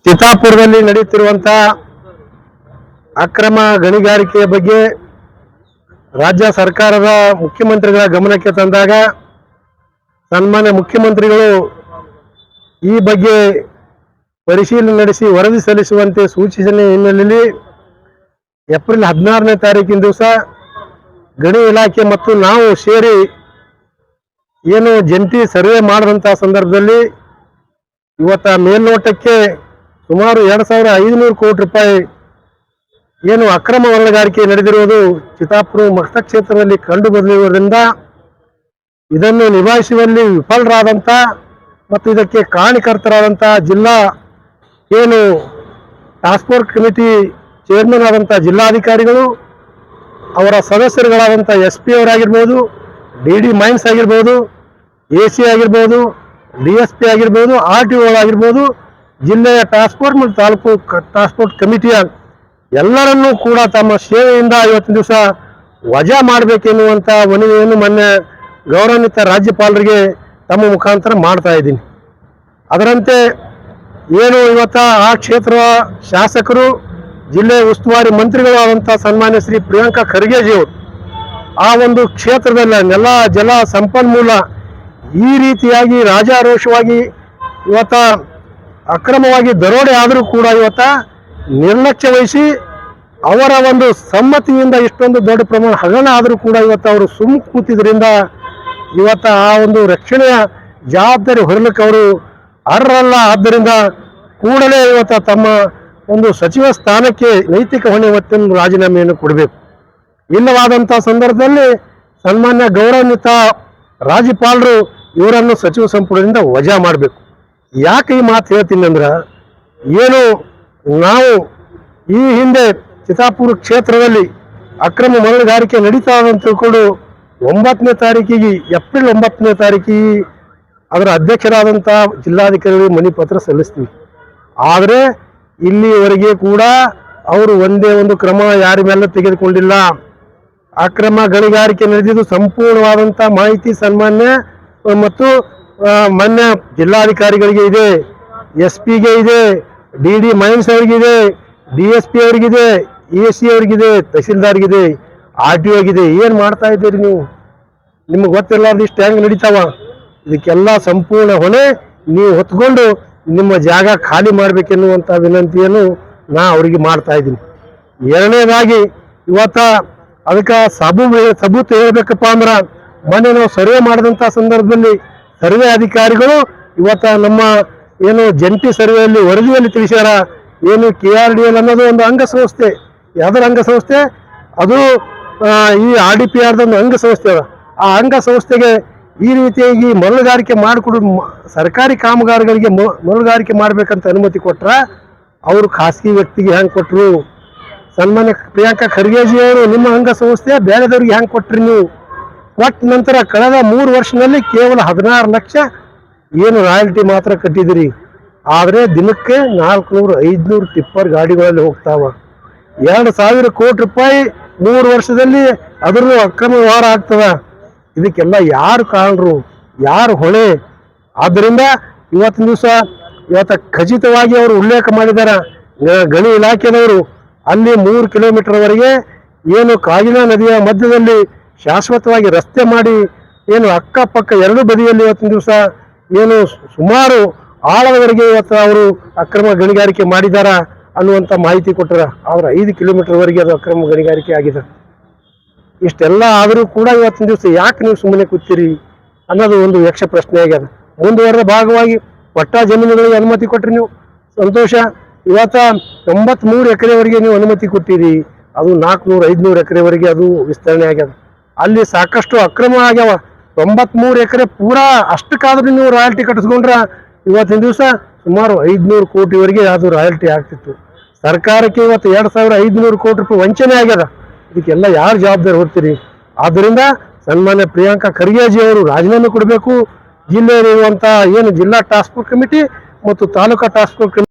ಚಿತ್ತಾಪುರದಲ್ಲಿ ನಡೆಯುತ್ತಿರುವಂತಹ ಅಕ್ರಮ ಗಣಿಗಾರಿಕೆಯ ಬಗ್ಗೆ ರಾಜ್ಯ ಸರ್ಕಾರದ ಮುಖ್ಯಮಂತ್ರಿಗಳ ಗಮನಕ್ಕೆ ತಂದಾಗ ಸನ್ಮಾನ್ಯ ಮುಖ್ಯಮಂತ್ರಿಗಳು ಈ ಬಗ್ಗೆ ಪರಿಶೀಲನೆ ನಡೆಸಿ ವರದಿ ಸಲ್ಲಿಸುವಂತೆ ಸೂಚಿಸಿದ ಹಿನ್ನೆಲೆಯಲ್ಲಿ ಏಪ್ರಿಲ್ 16ನೇ ತಾರೀಕಿನ ದಿವಸ ಗಣಿ ಇಲಾಖೆ ಮತ್ತು ನಾವು ಸೇರಿ ಏನು ಜಂಟಿ ಸರ್ವೆ ಮಾಡಿದಂಥ ಸಂದರ್ಭದಲ್ಲಿ ಇವತ್ತ ಮೇಲ್ನೋಟಕ್ಕೆ ಸುಮಾರು 2500 ಕೋಟಿ ರೂಪಾಯಿ ಏನು ಅಕ್ರಮ ಹೊರಗಾರಿಕೆ ನಡೆದಿರುವುದು ಚಿತ್ತಾಪುರ ಮತಕ್ಷೇತ್ರದಲ್ಲಿ ಕಂಡು ಬಂದಿರುವುದರಿಂದ ಇದನ್ನು ನಿಭಾಯಿಸುವಲ್ಲಿ ವಿಫಲರಾದಂಥ ಮತ್ತು ಇದಕ್ಕೆ ಕಾರಣಕರ್ತರಾದಂಥ ಜಿಲ್ಲಾ ಏನು ಟಾಸ್ಕ್ ಫೋರ್ಸ್ ಕಮಿಟಿ ಚೇರ್ಮನ್ ಆದಂಥ ಜಿಲ್ಲಾಧಿಕಾರಿಗಳು ಅವರ ಸದಸ್ಯರುಗಳಾದಂಥ SP ಅವರಾಗಿರ್ಬೋದು, DD ಮೈನ್ಸ್ ಆಗಿರ್ಬೋದು, AC ಆಗಿರ್ಬೋದು, DSP ಆಗಿರ್ಬೋದು, RTO ಆಗಿರ್ಬೋದು, ಜಿಲ್ಲೆಯ ಟಾಸ್ಕ್ ಫೋರ್ಸ್ ಮತ್ತು ತಾಲೂಕು ಟಾಸ್ಕ್ ಫೋರ್ಸ್ ಕಮಿಟಿಯ ಎಲ್ಲರನ್ನೂ ಕೂಡ ತಮ್ಮ ಸೇವೆಯಿಂದ ಇವತ್ತಿನ ದಿವಸ ವಜಾ ಮಾಡಬೇಕೆನ್ನುವಂಥ ಮನವಿಯನ್ನು ಮೊನ್ನೆ ಗೌರವಾನ್ವಿತ ರಾಜ್ಯಪಾಲರಿಗೆ ತಮ್ಮ ಮುಖಾಂತರ ಮಾಡ್ತಾ ಇದ್ದೀನಿ. ಅದರಂತೆ ಏನು ಇವತ್ತ ಆ ಕ್ಷೇತ್ರದ ಶಾಸಕರು ಜಿಲ್ಲೆಯ ಉಸ್ತುವಾರಿ ಮಂತ್ರಿಗಳು ಆದಂಥ ಸನ್ಮಾನ್ಯ ಶ್ರೀ ಪ್ರಿಯಾಂಕಾ ಖರ್ಗೆಜಿಯವರು ಆ ಒಂದು ಕ್ಷೇತ್ರದಲ್ಲಿ ನೆಲ ಜಲ ಸಂಪನ್ಮೂಲ ಈ ರೀತಿಯಾಗಿ ರಾಜಾರೋಷವಾಗಿ ಇವತ್ತ ಅಕ್ರಮವಾಗಿ ದರೋಡೆ ಆದರೂ ಕೂಡ ಇವತ್ತ ನಿರ್ಲಕ್ಷ್ಯ ವಹಿಸಿ ಅವರ ಒಂದು ಸಮ್ಮತಿಯಿಂದ ಇಷ್ಟೊಂದು ದೊಡ್ಡ ಪ್ರಮಾಣ ಹಗರಣ ಆದರೂ ಕೂಡ ಇವತ್ತು ಅವರು ಸುಮ್ಮ ಕೂತಿದ್ರಿಂದ ಇವತ್ತ ಆ ಒಂದು ರಕ್ಷಣೆಯ ಜವಾಬ್ದಾರಿ ಹೊರಲಿಕ್ಕೆ ಅವರು ಅರ್ಹರಲ್ಲ. ಆದ್ದರಿಂದ ಕೂಡಲೇ ಇವತ್ತ ತಮ್ಮ ಒಂದು ಸಚಿವ ಸ್ಥಾನಕ್ಕೆ ನೈತಿಕ ಹೊಣೆ ಹೊತ್ತಿನ ರಾಜೀನಾಮೆಯನ್ನು ಕೊಡಬೇಕು. ಇಲ್ಲವಾದಂಥ ಸಂದರ್ಭದಲ್ಲಿ ಸನ್ಮಾನ್ಯ ಗೌರವಾನ್ವಿತ ರಾಜ್ಯಪಾಲರು ಇವರನ್ನು ಸಚಿವ ಸಂಪುಟದಿಂದ ವಜಾ ಮಾಡಬೇಕು. ಯಾಕೆ ಈ ಮಾತು ಹೇಳ್ತೀನಿ ಅಂದ್ರೆ, ಏನು ನಾವು ಈ ಹಿಂದೆ ಚಿತ್ತಾಪುರ ಕ್ಷೇತ್ರದಲ್ಲಿ ಅಕ್ರಮ ಮರಳುಗಾರಿಕೆ ನಡೀತಾ ಅಂತ ತಿಳ್ಕೊಂಡು 9ನೇ ತಾರೀಕಿಗೆ ಏಪ್ರಿಲ್ 9ನೇ ತಾರೀಕಿಗೆ ಅದರ ಅಧ್ಯಕ್ಷರಾದಂಥ ಜಿಲ್ಲಾಧಿಕಾರಿಗಳಿಗೆ ಮನವಿ ಪತ್ರ ಸಲ್ಲಿಸ್ತೀವಿ. ಆದರೆ ಇಲ್ಲಿವರೆಗೆ ಕೂಡ ಅವರು ಒಂದೇ ಒಂದು ಕ್ರಮ ಯಾರ ಮೇಲೆ ತೆಗೆದುಕೊಂಡಿಲ್ಲ. ಅಕ್ರಮ ಗಣಿಗಾರಿಕೆ ನಡೆದಿದ್ದು ಸಂಪೂರ್ಣವಾದಂಥ ಮಾಹಿತಿ ಸನ್ಮಾನ್ಯ ಮತ್ತು ಮಾನ್ಯ ಜಿಲ್ಲಾಧಿಕಾರಿಗಳಿಗೆ ಇದೆ, SP ಗೆ ಇದೆ, DD ಮೈನ್ಸ್ ಅವರಿಗಿದೆ, DSP ಅವರಿಗಿದೆ, AC ಅವರಿಗಿದೆ, ತಹಸೀಲ್ದಾರ್ಗಿದೆ, RTO ಗಿದೆ. ಏನು ಮಾಡ್ತಾ ಇದ್ದೀರಿ ನೀವು? ನಿಮಗೆ ಗೊತ್ತಿರಲಾರ್ದು ಇಷ್ಟು ಹೆಂಗೆ ನಡೀತಾವ? ಇದಕ್ಕೆಲ್ಲ ಸಂಪೂರ್ಣ ಹೊಣೆ ನೀವು ಹೊತ್ಕೊಂಡು ನಿಮ್ಮ ಜಾಗ ಖಾಲಿ ಮಾಡಬೇಕೆನ್ನುವಂಥ ವಿನಂತಿಯನ್ನು ನಾ ಅವರಿಗೆ ಮಾಡ್ತಾ ಇದ್ದೀನಿ. ಎರಡನೇದಾಗಿ ಇವತ್ತ ಅದಕ್ಕೆ ಸಬೂತು ಹೇಳಬೇಕಪ್ಪ ಅಂದ್ರೆ, ಮೊನ್ನೆ ನಾವು ಸರ್ವೆ ಮಾಡಿದಂಥ ಸಂದರ್ಭದಲ್ಲಿ ಸರ್ವೆ ಅಧಿಕಾರಿಗಳು ಇವತ್ತ ನಮ್ಮ ಏನು ಜಂಟಿ ಸರ್ವೆಯಲ್ಲಿ ವರದಿಯಲ್ಲಿ ತಿಳಿಸ್ಯಾರ, ಏನು KRDL ಅನ್ನೋದು ಒಂದು ಅಂಗಸಂಸ್ಥೆ. ಯಾವ್ದಾರ ಅಂಗಸಂಸ್ಥೆ ಅದು ಈ RDPR ಒಂದು ಅಂಗಸಂಸ್ಥೆ ಅದ. ಆ ಅಂಗಸಂಸ್ಥೆಗೆ ಈ ರೀತಿಯಾಗಿ ಮರಳುಗಾರಿಕೆ ಮಾಡಿಕೊಡು ಸರ್ಕಾರಿ ಕಾಮಗಾರಿಗಳಿಗೆ ಮರಳುಗಾರಿಕೆ ಮಾಡಬೇಕಂತ ಅನುಮತಿ ಕೊಟ್ರ ಅವರು ಖಾಸಗಿ ವ್ಯಕ್ತಿಗೆ ಹೆಂಗೆ ಕೊಟ್ಟರು? ಸನ್ಮಾನ್ಯ ಪ್ರಿಯಾಂಕಾ ಖರ್ಗೆಜಿಯವರು ನಿಮ್ಮ ಅಂಗಸಂಸ್ಥೆ ಬೇರೆದವ್ರಿಗೆ ಹೆಂಗೆ ಕೊಟ್ರಿ ನೀವು? ಕೊಟ್ಟ ನಂತರ ಕಳೆದ 3 ವರ್ಷದಲ್ಲಿ ಕೇವಲ 16 ಲಕ್ಷ ಏನು ರಾಯಲ್ಟಿ ಮಾತ್ರ ಕಟ್ಟಿದಿರಿ. ಆದರೆ ದಿನಕ್ಕೆ 400-500 ಟಿಪ್ಪರ್ ಗಾಡಿಗಳಲ್ಲಿ ಹೋಗ್ತಾವ. 2,000 ಕೋಟಿ ರೂಪಾಯಿ 3 ವರ್ಷದಲ್ಲಿ ಅದರಲ್ಲೂ ಅಕ್ರಮ ವ್ಯವಹಾರ ಆಗ್ತದ. ಇದಕ್ಕೆಲ್ಲ ಯಾರು ಕಾರಣರು, ಯಾರು ಹೊಣೆ? ಆದ್ದರಿಂದ ಇವತ್ತಿನ ದಿವಸ ಖಚಿತವಾಗಿ ಅವರು ಉಲ್ಲೇಖ ಮಾಡಿದ್ದಾರೆ. ಗಣಿ ಇಲಾಖೆದವರು ಅಲ್ಲಿ 3 ಕಿಲೋಮೀಟರ್ವರೆಗೆ ಏನು ಕಾಗಿನಾ ನದಿಯ ಮಧ್ಯದಲ್ಲಿ ಶಾಶ್ವತವಾಗಿ ರಸ್ತೆ ಮಾಡಿ ಏನು ಅಕ್ಕಪಕ್ಕ 2 ಬದಿಯಲ್ಲಿ ಇವತ್ತಿನ ದಿವಸ ಏನು ಸುಮಾರು ಆಳದವರೆಗೆ ಇವತ್ತು ಅವರು ಅಕ್ರಮ ಗಣಿಗಾರಿಕೆ ಮಾಡಿದಾರ ಅನ್ನುವಂಥ ಮಾಹಿತಿ ಕೊಟ್ಟರ. ಆದರೆ 5 ಕಿಲೋಮೀಟರ್ವರೆಗೆ ಅದು ಅಕ್ರಮ ಗಣಿಗಾರಿಕೆ ಆಗಿದೆ. ಇಷ್ಟೆಲ್ಲ ಆದರೂ ಕೂಡ ಇವತ್ತಿನ ದಿವಸ ಯಾಕೆ ನೀವು ಸುಮ್ಮನೆ ಕೂತೀರಿ ಅನ್ನೋದು ಒಂದು ಯಕ್ಷ ಪ್ರಶ್ನೆ ಆಗ್ಯದ. ಮುಂದುವರೆದ ಭಾಗವಾಗಿ ಪಟ್ಟಾ ಜಮೀನುಗಳಿಗೆ ಅನುಮತಿ ಕೊಟ್ಟರೆ ನೀವು ಸಂತೋಷ. ಇವತ್ತ 93 ಎಕರೆವರೆಗೆ ನೀವು ಅನುಮತಿ ಕೊಟ್ಟಿರಿ, ಅದು 400-500 ಎಕರೆವರೆಗೆ ಅದು ವಿಸ್ತರಣೆ ಆಗ್ಯದ. ಅಲ್ಲಿ ಸಾಕಷ್ಟು ಅಕ್ರಮ ಆಗ್ಯಾವ. 93 ಎಕರೆ ಪೂರಾ ಅಷ್ಟಕ್ಕಾದ್ರೂ ನೀವು ರಾಯಲ್ಟಿ ಕಟ್ಟಿಸ್ಕೊಂಡ್ರೆ ಇವತ್ತಿನ ದಿವಸ ಸುಮಾರು 500 ಕೋಟಿವರೆಗೆ ಅದು ರಾಯಲ್ಟಿ ಆಗ್ತಿತ್ತು. ಸರ್ಕಾರಕ್ಕೆ ಇವತ್ತು 2500 ಕೋಟಿ ರೂಪಾಯಿ ವಂಚನೆ ಆಗ್ಯದ. ಇದಕ್ಕೆಲ್ಲ ಯಾರು ಜವಾಬ್ದಾರಿ ಹೊರ್ತೀರಿ? ಆದ್ದರಿಂದ ಸನ್ಮಾನ್ಯ ಪ್ರಿಯಾಂಕಾ ಖರ್ಗೆಜಿ ಅವರು ರಾಜೀನಾಮೆ ಕೊಡಬೇಕು. ಜಿಲ್ಲೆಯಲ್ಲಿರುವಂತಹ ಏನು ಜಿಲ್ಲಾ ಟಾಸ್ಕ್ ಫೋರ್ಸ್ ಕಮಿಟಿ ಮತ್ತು ತಾಲೂಕಾ ಟಾಸ್ಕ್ ಫೋರ್ಸ್